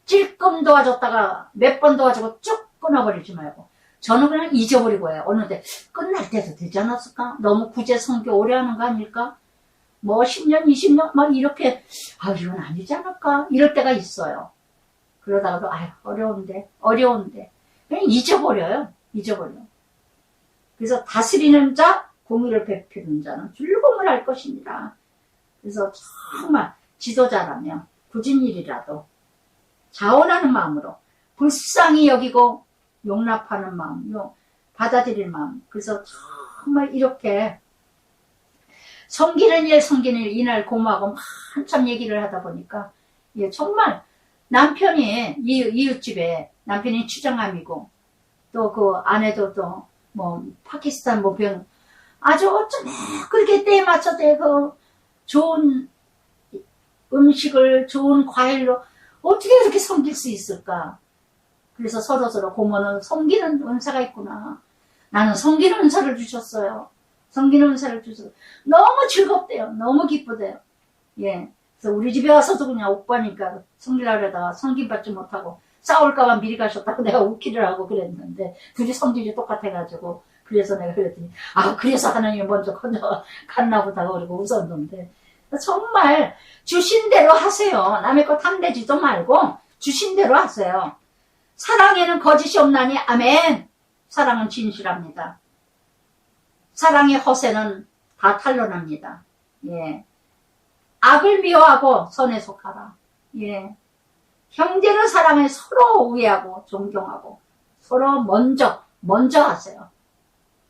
찔끔 도와줬다가 몇 번 도와주고 쭉 끊어버리지 말고 저는 그냥 잊어버리고 해요. 어느 때 끝날 때도 되지 않았을까? 너무 구제 성교 오래 하는 거 아닐까? 뭐 10년 20년 막 이렇게 이건 아니지 않을까? 이럴 때가 있어요. 그러다가도 어려운데 그냥 잊어버려. 그래서 다스리는 자 공의를 베푸는 자는 즐거움을 할 것입니다. 그래서 정말 지도자라면 굳은 일이라도 자원하는 마음으로 불쌍히 여기고 용납하는 마음, 받아들이는 마음. 그래서 정말 이렇게 섬기는 일 이날 고모하고 한참 얘기를 하다 보니까 정말 남편이 이웃집에 남편이 추장암이고 또 그 아내도 또 뭐 파키스탄 뭐 병 아주 어쩜 그렇게 때에 맞춰서 그 좋은 음식을 좋은 과일로 어떻게 그렇게 섬길 수 있을까? 그래서 서로 고모는 섬기는 은사가 있구나. 나는 섬기는 은사를 주셨어요. 너무 즐겁대요. 너무 기쁘대요. 예. 그래서 우리 집에 와서도 그냥 오빠니까 섬기려고 그러다가 섬김받지 못하고 싸울까봐 미리 가셨다고 내가 웃기를 하고 그랬는데 둘이 성질이 똑같아가지고 그래서 내가 그랬더니 그래서 하나님이 먼저 갔나 보다 그러고 웃었는데 정말 주신 대로 하세요. 남의 거 탐내지도 말고 주신 대로 하세요. 사랑에는 거짓이 없나니 아멘. 사랑은 진실합니다. 사랑의 허세는 다 탄로납니다. 예. 악을 미워하고 선에 속하라. 예. 형제를 사랑해 서로 우애하고 존경하고 서로 먼저 하세요.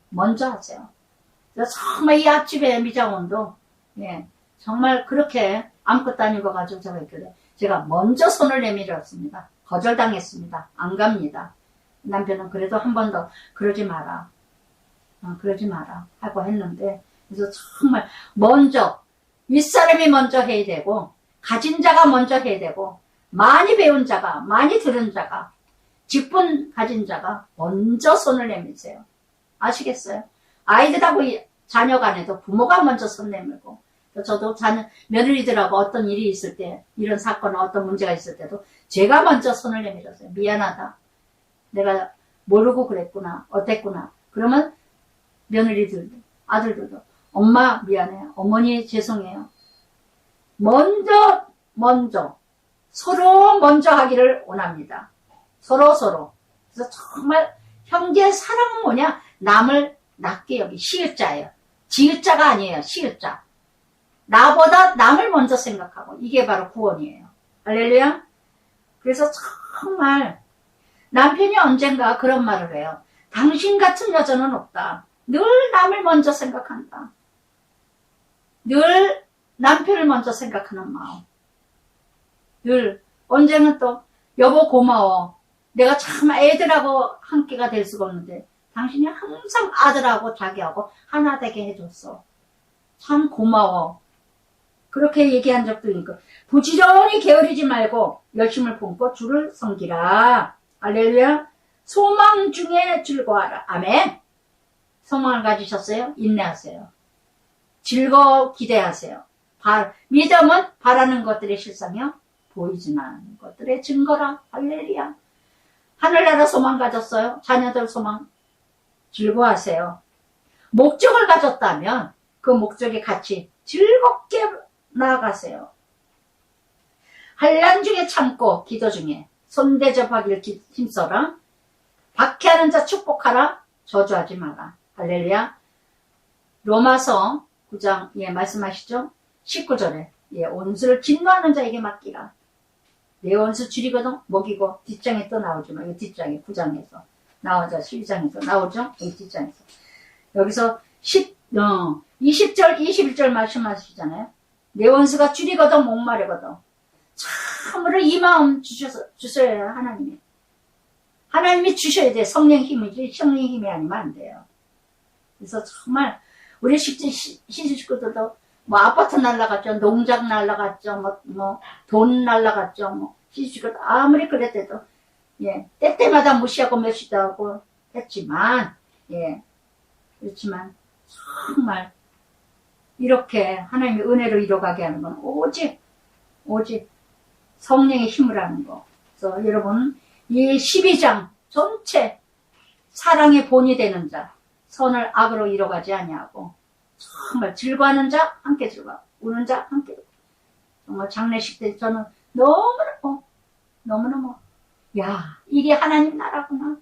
먼저 하세요. 정말 이 앞집의 미장원도 예, 정말 그렇게 아무것도 아닌 거 가지고 제가 있거든요. 제가 먼저 손을 내밀었습니다. 거절당했습니다. 안 갑니다. 남편은 그래도 한 번 더 그러지 마라. 그러지 마라 하고 했는데 그래서 정말 먼저 윗사람이 먼저 해야 되고 가진 자가 먼저 해야 되고 많이 배운 자가 많이 들은 자가 직분 가진 자가 먼저 손을 내미세요. 아시겠어요? 아이들하고 자녀 간에도 부모가 먼저 손 내밀고 저도 며느리들하고 어떤 일이 있을 때 이런 사건 어떤 문제가 있을 때도 제가 먼저 손을 내밀었어요. 미안하다. 내가 모르고 그랬구나. 어땠구나. 그러면 며느리들도 아들들도 엄마 미안해. 어머니 죄송해요. 먼저 서로 먼저 하기를 원합니다. 서로. 그래서 정말 형제 사랑은 뭐냐? 남을 낮게 여기 시읒자예요. 지읒자가 아니에요. 시읒자. 나보다 남을 먼저 생각하고 이게 바로 구원이에요. 할렐루야. 그래서 정말 남편이 언젠가 그런 말을 해요. 당신 같은 여자는 없다. 늘 남을 먼저 생각한다. 늘 남편을 먼저 생각하는 마음. 늘 언제는 또 여보 고마워. 내가 참 애들하고 함께가 될 수가 없는데 당신이 항상 아들하고 자기하고 하나 되게 해줬어. 참 고마워. 그렇게 얘기한 적도 있고 부지런히 게으르지 말고 열심을 품고 주를 섬기라. 할렐루야. 소망 중에 즐거워하라. 아멘. 소망을 가지셨어요? 인내하세요. 즐거워 기대하세요. 믿음은 바라는 것들의 실상이요 보이지 않는 것들의 증거라. 할렐루야. 하늘나라 소망 가졌어요? 자녀들 소망 즐거워하세요. 목적을 가졌다면 그 목적에 같이 즐겁게 나아가세요. 환난 중에 참고 기도 중에 손대접하기를 힘써라. 박해하는 자 축복하라. 저주하지 마라. 할렐루야. 로마서 9장 말씀하시죠. 19절에 원수를 진노하는 자에게 맡기라. 내 원수 줄이거든 먹이고 뒷장에 또 나오지만 이 뒷장에 9장에서 나오죠. 12장에서 나오죠. 이 뒷장에서 여기서 20절 21절 말씀하시잖아요. 내 원수가 줄이거든 목마르거든 참으로 이 마음 주셔야 해요. 하나님이 주셔야 돼. 성령 힘이지 성령 힘이 아니면 안 돼요. 그래서 정말 우리 시식구들도 뭐 아파트 날라갔죠. 농장 날라갔죠. 돈 날라갔죠. 시식구들 아무리 그랬대도 때때마다 무시하고 멸시하고 했지만 그렇지만 정말 이렇게 하나님의 은혜로 이뤄가게 하는 건 오직 성령의 힘을 하는 거. 그래서 여러분 이 12장 전체 사랑의 본이 되는 자 선을 악으로 이뤄가지 아니하고 정말 즐거워하는 자 함께 즐거워 우는 자 함께 정말 장례식 때 저는 너무너무 이게 하나님 나라구나.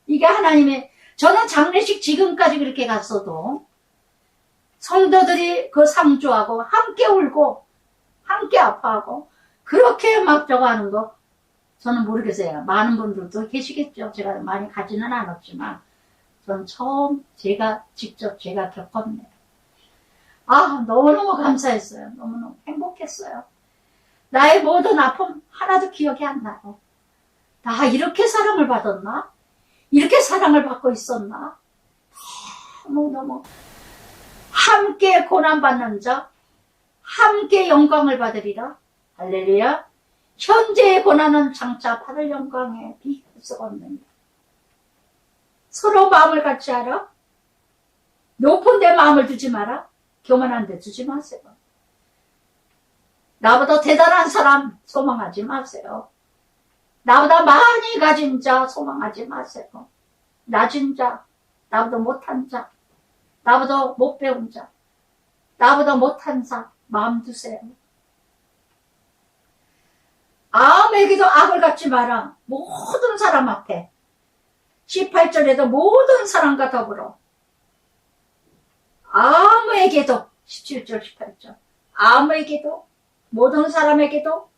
이게 하나님의 저는 장례식 지금까지 그렇게 갔어도 성도들이 그 상주하고 함께 울고 함께 아파하고 그렇게 막 저거 하는 거 저는 모르겠어요. 많은 분들도 계시겠죠. 제가 많이 가지는 않았지만 저는 처음 직접 겪었네요. 너무너무 감사했어요. 너무너무 행복했어요. 나의 모든 아픔 하나도 기억이 안 나요. 나 이렇게 사랑을 받았나? 이렇게 사랑을 받고 있었나? 너무너무 함께 고난받는 자 함께 영광을 받으리라. 할렐루야. 현재의 고난은 장차 받을 영광에 비할 수가 없느니라. 서로 마음을 같이 하라. 높은 데 마음을 두지 마라. 교만한 데 두지 마세요. 나보다 대단한 사람 소망하지 마세요. 나보다 많이 가진 자 소망하지 마세요. 낮은 자, 나보다 못한 자, 나보다 못 배운 자, 나보다 못한 자 마음 두세요. 아무에게도 악을 갖지 마라. 모든 사람 앞에 18절에도 모든 사람과 더불어 아무에게도 17절 18절 아무에게도 모든 사람에게도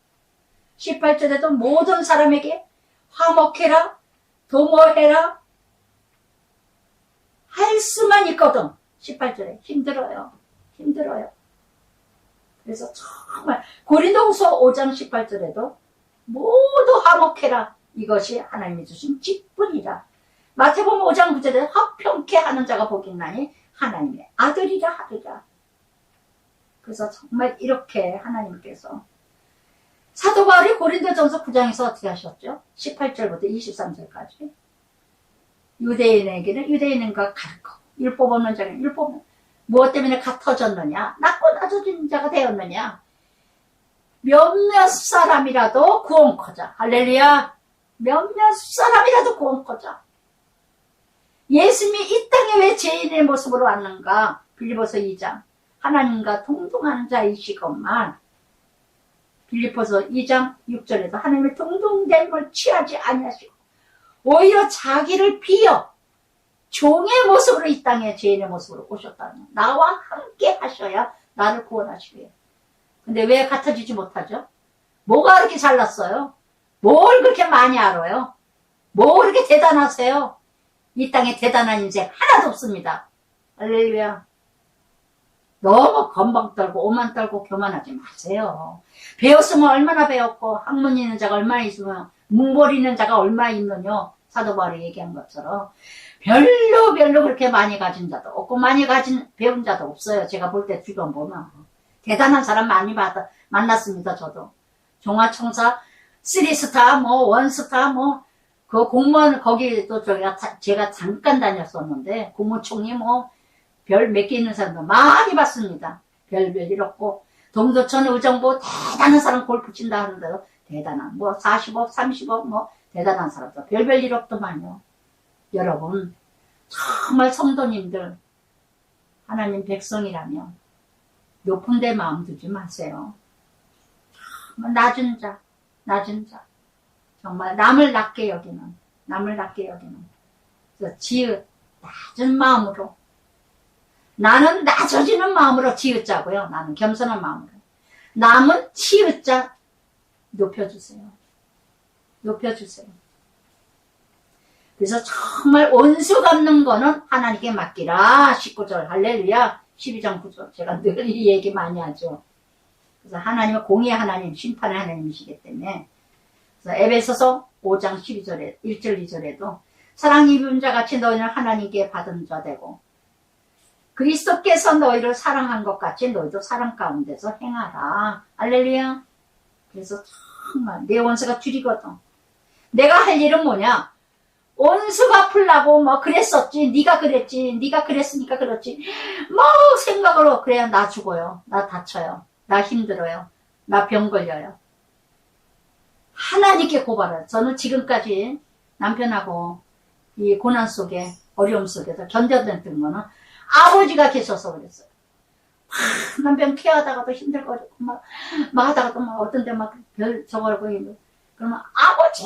18절에도 모든 사람에게 화목해라, 도모해라 할 수만 있거든. 18절에 힘들어요. 힘들어요. 그래서 정말 고린도후서 5장 18절에도 모두 화목해라. 이것이 하나님이 주신 직분이라. 마태복음 5장 9절에 화평케 하는 자가 복이 있나니 하나님의 아들이라 하리라. 그래서 정말 이렇게 하나님께서 사도 바울이 고린도전서 9장에서 어떻게 하셨죠? 18절부터 23절까지 유대인에게는 유대인과 가르쳐 율법 없는 자는 율법 무엇 때문에 같아졌느냐? 낮고 낮아진 자가 되었느냐? 몇몇 사람이라도 구원코자. 할렐루야. 몇몇 사람이라도 구원코자. 예수님이 이 땅에 왜 죄인의 모습으로 왔는가? 빌립보서 2장. 하나님과 동등하는 자이시건만 빌립보서 2장 6절에도 하나님의 동등됨을 취하지 아니하시고 오히려 자기를 비어 종의 모습으로 이 땅에 죄인의 모습으로 오셨다는 나와 함께 하셔야 나를 구원하시게요. 근데 왜 같아지지 못하죠? 뭐가 그렇게 잘났어요? 뭘 그렇게 많이 알아요? 뭐 그렇게 대단하세요? 이 땅에 대단한 인생 하나도 없습니다. 할렐루야. 너무 건방 떨고 오만 떨고 교만하지 마세요. 배웠으면 얼마나 배웠고 학문 있는 자가 얼마나 있으면 문벌 있는 자가 얼마나 있느냐. 사도 바울이 얘기한 것처럼 별로 그렇게 많이 가진 자도 없고 많이 가진 배운 자도 없어요. 제가 볼 때 주변 보면 대단한 사람 많이 만났습니다. 저도 종합청사 3스타 뭐 1스타 뭐 그 공무원 거기 또 제가 잠깐 다녔었는데 국무총리 뭐 별 몇 개 있는 사람도 많이 봤습니다. 별일 없고 동두천 의정부 대단한 사람 골프 친다 하는데도 대단한 뭐 40억 30억 뭐 대단한 사람도 별일 없더만요. 여러분 정말 성도님들 하나님 백성이라면 높은 데 마음 두지 마세요. 정말 낮은 자 정말 남을 낮게 여기는 그래서 지읒 낮은 마음으로 나는 낮아지는 마음으로 지읒자고요. 나는 겸손한 마음으로 남은 치읒자 높여주세요. 그래서 정말 원수 갚는 거는 하나님께 맡기라. 19절 할렐루야. 12장 9절 제가 늘 이 얘기 많이 하죠. 그래서 하나님은 공의의 하나님, 심판의 하나님이시기 때문에 그래서 에베소서 5장 12절에 1절 2절에도 사랑 입은 자같이 너희는 하나님께 받은 자 되고 그리스도께서 너희를 사랑한 것 같이 너희도 사랑 가운데서 행하라. 할렐루야. 그래서 정말 내 원수가 줄이거든. 내가 할 일은 뭐냐? 원수 갚으려고 뭐 그랬었지, 네가 그랬지, 네가 그랬으니까 그렇지 뭐 생각으로 그래야 나 죽어요, 나 다쳐요, 나 힘들어요, 나 병 걸려요. 하나님께 고발해요. 저는 지금까지 남편하고 이 고난 속에 어려움 속에서 견뎌냈던 거는 아버지가 계셔서 그랬어요. 남편 케어하다가도 힘들고 막 하다가도 막 어떤 데 막 별 저거라고 그러면 아버지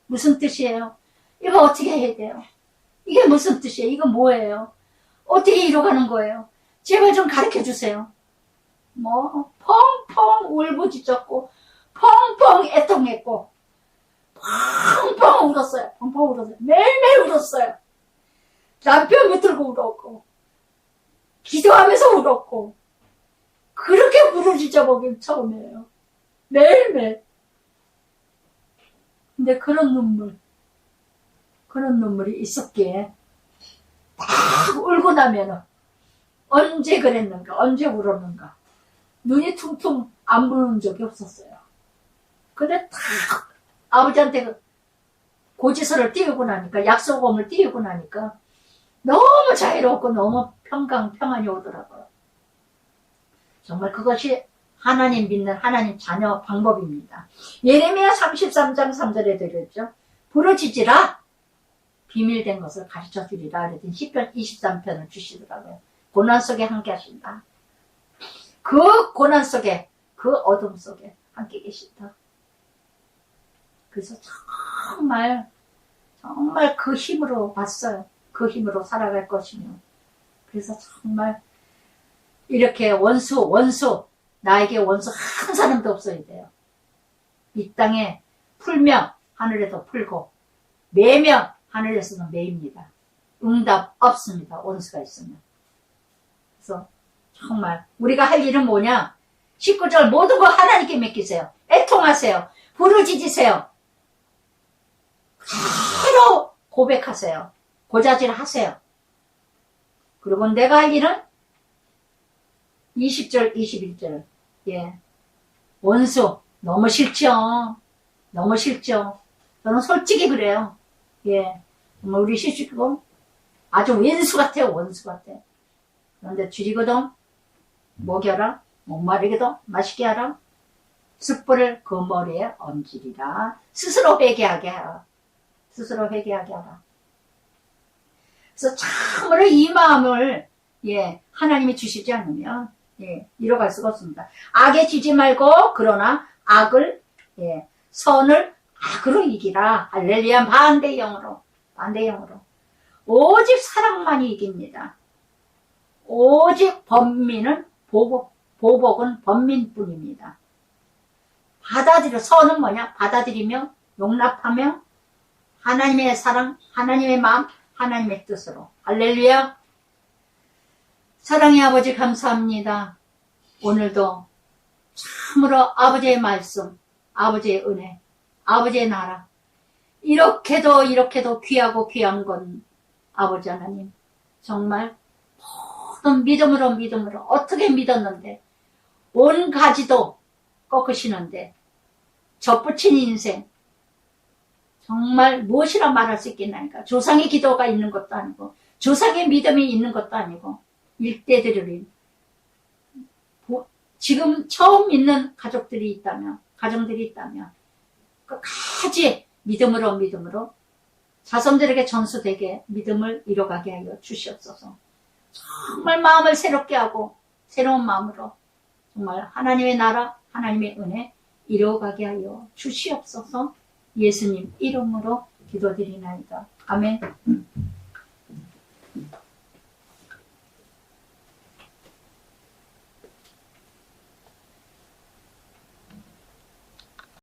무슨 뜻이에요? 이거 어떻게 해야 돼요? 이게 무슨 뜻이에요? 이거 뭐예요? 어떻게 이뤄가는 거예요? 제발 좀 가르쳐 주세요. 뭐 펑펑 울부짖었고 펑펑 애통했고 펑펑 울었어요. 매일매일 울었어요. 남편 붙들고 울었고 기도하면서 울었고 그렇게 부르짖어 보긴 처음이에요. 매일매일. 근데 그런 눈물이 있었기에 딱 울고 나면은 언제 그랬는가, 언제 울었는가. 눈이 퉁퉁 안 부는 적이 없었어요. 근데 딱 아버지한테 그 고지서를 띄우고 나니까, 약속음을 띄우고 나니까 너무 자유롭고 너무 평안이 오더라고요. 정말 그것이 하나님 믿는 하나님 자녀 방법입니다. 예레미야 33장 3절에 드렸죠. 부르짖으라 비밀된 것을 가르쳐 주리라 그랬더니 시편 23편을 주시더라고요. 고난 속에 함께 하신다. 그 고난 속에 그 어둠 속에 함께 계신다. 그래서 정말 그 힘으로 봤어요. 그 힘으로 살아갈 것이며. 그래서 정말 이렇게 원수 나에게 원수 한 사람도 없어야 돼요. 이 땅에 풀면 하늘에도 풀고 매면 하늘에서도 매입니다. 응답 없습니다. 원수가 있으면. 그래서 정말 우리가 할 일은 뭐냐? 19절 모든 거 하나님께 맡기세요. 애통하세요. 부르짖으세요. 바로 고백하세요. 고자질 하세요. 그리고 내가 할 일은 20절 21절 예, 원수 너무 싫죠. 너무 싫죠. 저는 솔직히 그래요. 예, 우리 시집도 아주 왼수 같아요. 원수 같아. 그런데 줄이거든 먹여라. 목마르게도 맛있게 하라. 숯불을 그 머리에 얹으리라. 스스로 회개하게 하라. 스스로 회개하게 하라. 그래서 참으로 이 마음을 예, 하나님이 주시지 않으면 예, 이뤄갈 수가 없습니다. 악에 지지 말고 그러나 악을 예, 선을 악으로 이기라. 할렐루야. 반대형으로 오직 사랑만이 이깁니다. 오직 번민은 보복은 번민뿐입니다. 받아들여. 선은 뭐냐? 받아들이며 용납하며 하나님의 사랑, 하나님의 마음, 하나님의 뜻으로. 할렐루야. 사랑의 아버지 감사합니다. 오늘도 참으로 아버지의 말씀, 아버지의 은혜, 아버지의 나라 이렇게도 귀하고 귀한 건 아버지 하나님 정말 모든 믿음으로 어떻게 믿었는데 온 가지도 꺾으시는데 접붙인 인생 정말 무엇이라 말할 수 있겠나니까. 조상의 기도가 있는 것도 아니고 조상의 믿음이 있는 것도 아니고 일대들을 지금 처음 믿는 가족들이 있다면 가정들이 있다면 끝까지 믿음으로 자손들에게 전수되게 믿음을 이뤄가게 하여 주시옵소서. 정말 마음을 새롭게 하고 새로운 마음으로 정말 하나님의 나라 하나님의 은혜 이루어가게 하여 주시옵소서. 예수님 이름으로 기도드리나이다. 아멘.